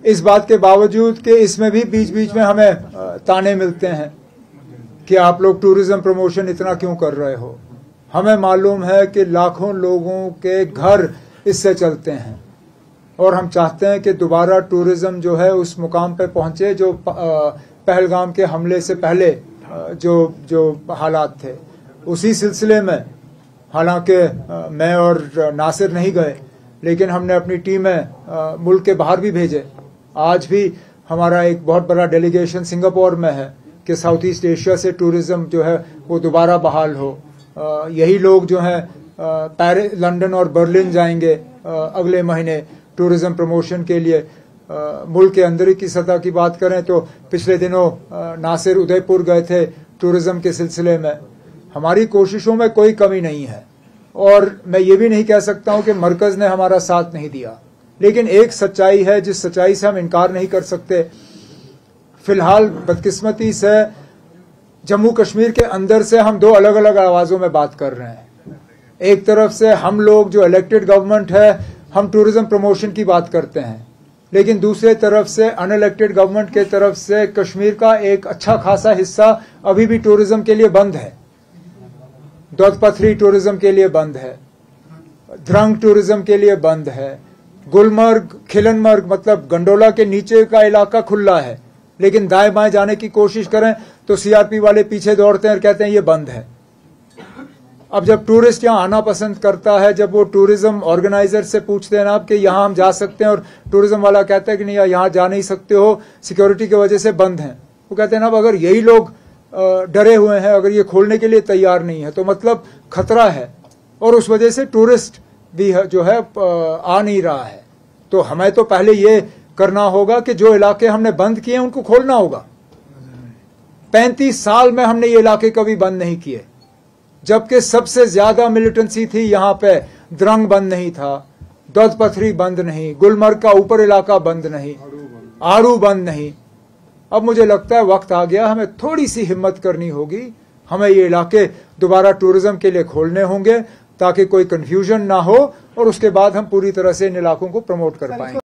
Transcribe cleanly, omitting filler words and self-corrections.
इस बात के बावजूद कि इसमें भी बीच बीच में हमें ताने मिलते हैं कि आप लोग टूरिज्म प्रमोशन इतना क्यों कर रहे हो। हमें मालूम है कि लाखों लोगों के घर इससे चलते हैं और हम चाहते हैं कि दोबारा टूरिज्म जो है उस मुकाम पे पहुंचे जो पहलगाम के हमले से पहले जो हालात थे। उसी सिलसिले में हालांकि मैं और नासिर नहीं गए, लेकिन हमने अपनी टीमें मुल्क के बाहर भी भेजे। आज भी हमारा एक बहुत बड़ा डेलीगेशन सिंगापुर में है कि साउथ ईस्ट एशिया से टूरिज्म जो है वो दोबारा बहाल हो। यही लोग जो हैं पेरिस, लंदन और बर्लिन जाएंगे अगले महीने टूरिज्म प्रमोशन के लिए। मुल्क के अंदर की सतह की बात करें तो पिछले दिनों नासिर उदयपुर गए थे टूरिज्म के सिलसिले में। हमारी कोशिशों में कोई कमी नहीं है और मैं ये भी नहीं कह सकता हूं कि मरकज ने हमारा साथ नहीं दिया, लेकिन एक सच्चाई है जिस सच्चाई से हम इनकार नहीं कर सकते। फिलहाल बदकिस्मती से जम्मू कश्मीर के अंदर से हम दो अलग अलग आवाजों में बात कर रहे हैं। एक तरफ से हम लोग जो इलेक्टेड गवर्नमेंट है हम टूरिज्म प्रमोशन की बात करते हैं, लेकिन दूसरे तरफ से अनइलेक्टेड गवर्नमेंट के तरफ से कश्मीर का एक अच्छा खासा हिस्सा अभी भी टूरिज्म के लिए बंद है। दौदपथरी टूरिज्म के लिए बंद है, ध्रंग टूरिज्म के लिए बंद है, गुलमर्ग, खिलनमर्ग मतलब गंडोला के नीचे का इलाका खुला है, लेकिन दाएं बाएं जाने की कोशिश करें तो सीआरपी वाले पीछे दौड़ते हैं और कहते हैं ये बंद है। अब जब टूरिस्ट यहाँ आना पसंद करता है, जब वो टूरिज्म ऑर्गेनाइजर से पूछते हैं ना कि यहाँ हम जा सकते हैं, और टूरिज्म वाला कहता है कि नहीं यहाँ जा नहीं सकते हो, सिक्योरिटी की वजह से बंद है, वो कहते हैं ना अगर यही लोग डरे हुए हैं, अगर ये खोलने के लिए तैयार नहीं है तो मतलब खतरा है और उस वजह से टूरिस्ट भी जो है आ नहीं रहा है। तो हमें तो पहले ये करना होगा कि जो इलाके हमने बंद किए उनको खोलना होगा। 35 साल में हमने ये इलाके कभी बंद नहीं किए, जबकि सबसे ज्यादा मिलिटेंसी थी यहाँ पे। द्रंग बंद नहीं था, दौदपथरी बंद नहीं, गुलमर्ग का ऊपर इलाका बंद नहीं, आरू बंद नहीं। अब मुझे लगता है वक्त आ गया, हमें थोड़ी सी हिम्मत करनी होगी, हमें ये इलाके दोबारा टूरिज्म के लिए खोलने होंगे ताकि कोई कंफ्यूजन ना हो और उसके बाद हम पूरी तरह से इन इलाकों को प्रमोट कर पाएंगे।